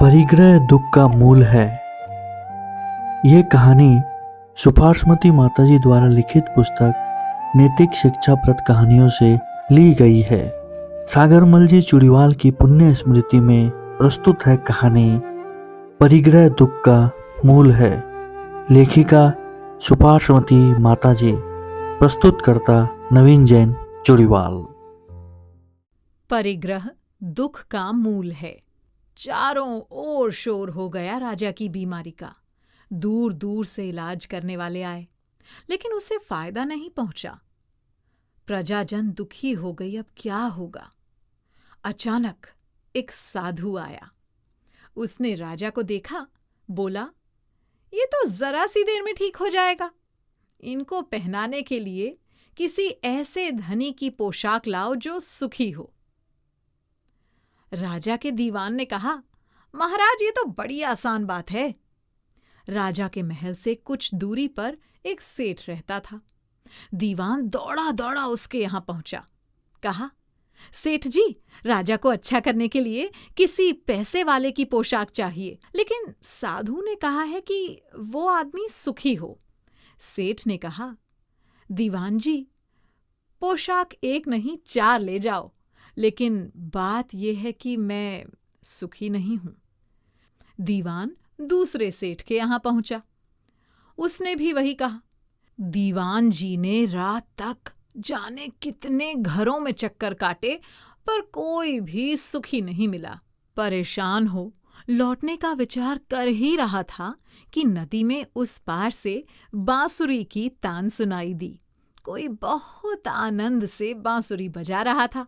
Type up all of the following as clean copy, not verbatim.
परिग्रह दुख का मूल है। यह कहानी सुभाषमती माताजी द्वारा लिखित पुस्तक नैतिक शिक्षाप्रद कहानियों से ली गई है। सागरमल जी चुड़ीवाल की पुण्य स्मृति में प्रस्तुत है कहानी परिग्रह दुख का मूल है। लेखिका सुभाषमती माताजी, प्रस्तुतकर्ता नवीन जैन चुड़ीवाल। परिग्रह दुख का मूल है। चारों ओर शोर हो गया राजा की बीमारी का। दूर दूर से इलाज करने वाले आए, लेकिन उससे फायदा नहीं पहुंचा। प्रजाजन दुखी हो गई, अब क्या होगा। अचानक एक साधु आया। उसने राजा को देखा, बोला, ये तो जरा सी देर में ठीक हो जाएगा। इनको पहनाने के लिए किसी ऐसे धनी की पोशाक लाओ जो सुखी हो। राजा के दीवान ने कहा, महाराज, ये तो बड़ी आसान बात है। राजा के महल से कुछ दूरी पर एक सेठ रहता था। दीवान दौड़ा दौड़ा उसके यहां पहुंचा। कहा, सेठ जी, राजा को अच्छा करने के लिए किसी पैसे वाले की पोशाक चाहिए, लेकिन साधु ने कहा है कि वो आदमी सुखी हो। सेठ ने कहा, दीवान जी, पोशाक एक नहीं 4 ले जाओ, लेकिन बात यह है कि मैं सुखी नहीं हूं। दीवान दूसरे सेठ के यहां पहुंचा। उसने भी वही कहा। दीवान जी ने रात तक जाने कितने घरों में चक्कर काटे, पर कोई भी सुखी नहीं मिला। परेशान हो लौटने का विचार कर ही रहा था कि नदी में उस पार से बांसुरी की तान सुनाई दी। कोई बहुत आनंद से बांसुरी बजा रहा था।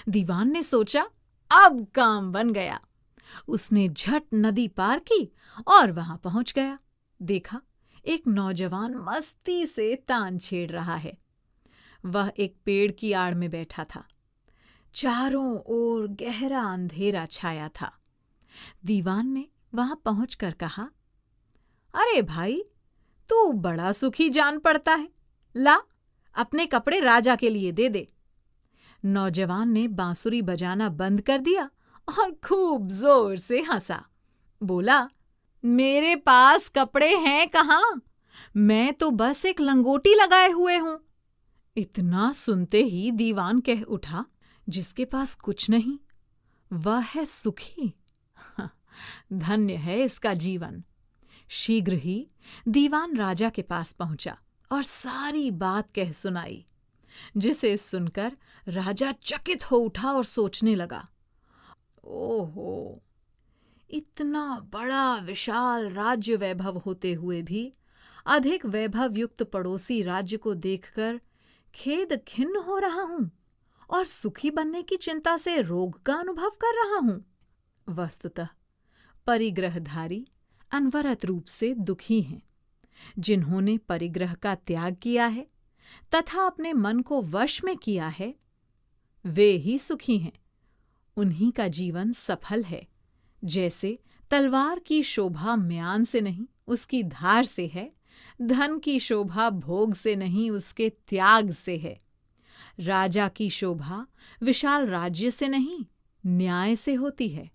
दीवान ने सोचा, अब काम बन गया। उसने झट नदी पार की और वहां पहुंच गया। देखा, एक नौजवान मस्ती से तान छेड़ रहा है। वह एक पेड़ की आड़ में बैठा था। चारों ओर गहरा अंधेरा छाया था। दीवान ने वहां पहुंचकर कहा, अरे भाई, तू बड़ा सुखी जान पड़ता है। ला, अपने कपड़े राजा के लिए दे दे। नौजवान ने बांसुरी बजाना बंद कर दिया और खूब जोर से हंसा। बोला, मेरे पास कपड़े हैं कहाँ? मैं तो बस एक लंगोटी लगाए हुए हूं। इतना सुनते ही दीवान कह उठा, जिसके पास कुछ नहीं वह है सुखी। धन्य है इसका जीवन। शीघ्र ही दीवान राजा के पास पहुंचा और सारी बात कह सुनाई, जिसे सुनकर राजा चकित हो उठा और सोचने लगा, ओहो, इतना बड़ा विशाल राज्य वैभव होते हुए भी अधिक वैभव युक्त पड़ोसी राज्य को देखकर खेद खिन्न हो रहा हूं और सुखी बनने की चिंता से रोग का अनुभव कर रहा हूं। वस्तुतः परिग्रहधारी अनवरत रूप से दुखी हैं। जिन्होंने परिग्रह का त्याग किया है तथा अपने मन को वश में किया है, वे ही सुखी हैं। उन्हीं का जीवन सफल है। जैसे तलवार की शोभा म्यान से नहीं, उसकी धार से है। धन की शोभा भोग से नहीं, उसके त्याग से है। राजा की शोभा विशाल राज्य से नहीं, न्याय से होती है।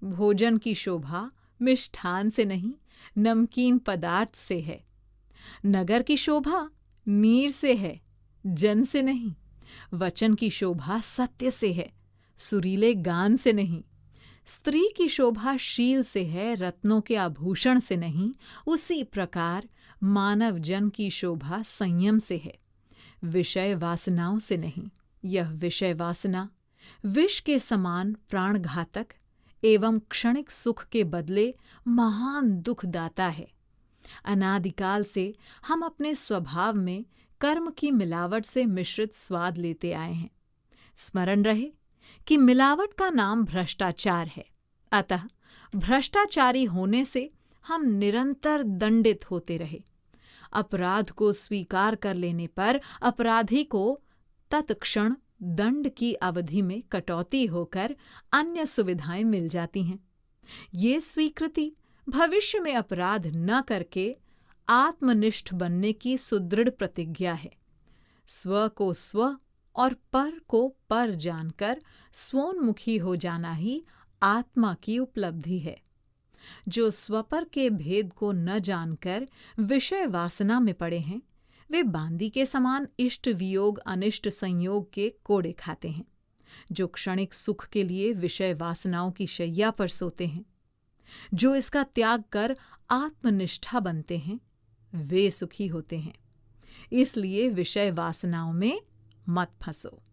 भोजन की शोभा मिष्ठान से नहीं, नमकीन पदार्थ से है। नगर की शोभा मीर से है, जन से नहीं। वचन की शोभा सत्य से है, सुरीले गान से नहीं। स्त्री की शोभा शील से है, रत्नों के आभूषण से नहीं। उसी प्रकार मानव जन की शोभा संयम से है, विषय वासनाओं से नहीं। यह विषय वासना विष के समान प्राणघातक एवं क्षणिक सुख के बदले महान दुखदाता है। अनादिकाल से हम अपने स्वभाव में कर्म की मिलावट से मिश्रित स्वाद लेते आए हैं। स्मरण रहे कि मिलावट का नाम भ्रष्टाचार है। अतः भ्रष्टाचारी होने से हम निरंतर दंडित होते रहे। अपराध को स्वीकार कर लेने पर अपराधी को तत्क्षण दंड की अवधि में कटौती होकर अन्य सुविधाएं मिल जाती हैं। ये स्वीकृति भविष्य में अपराध न करके आत्मनिष्ठ बनने की सुदृढ़ प्रतिज्ञा है। स्व को स्व और पर को पर जानकर स्वोन्मुखी हो जाना ही आत्मा की उपलब्धि है। जो स्वपर के भेद को न जानकर विषय वासना में पड़े हैं, वे बांदी के समान इष्ट वियोग अनिष्ट संयोग के कोड़े खाते हैं। जो क्षणिक सुख के लिए विषय वासनाओं की शैया पर सोते हैं, जो इसका त्याग कर आत्मनिष्ठा बनते हैं, वे सुखी होते हैं। इसलिए विषय वासनाओं में मत फंसो।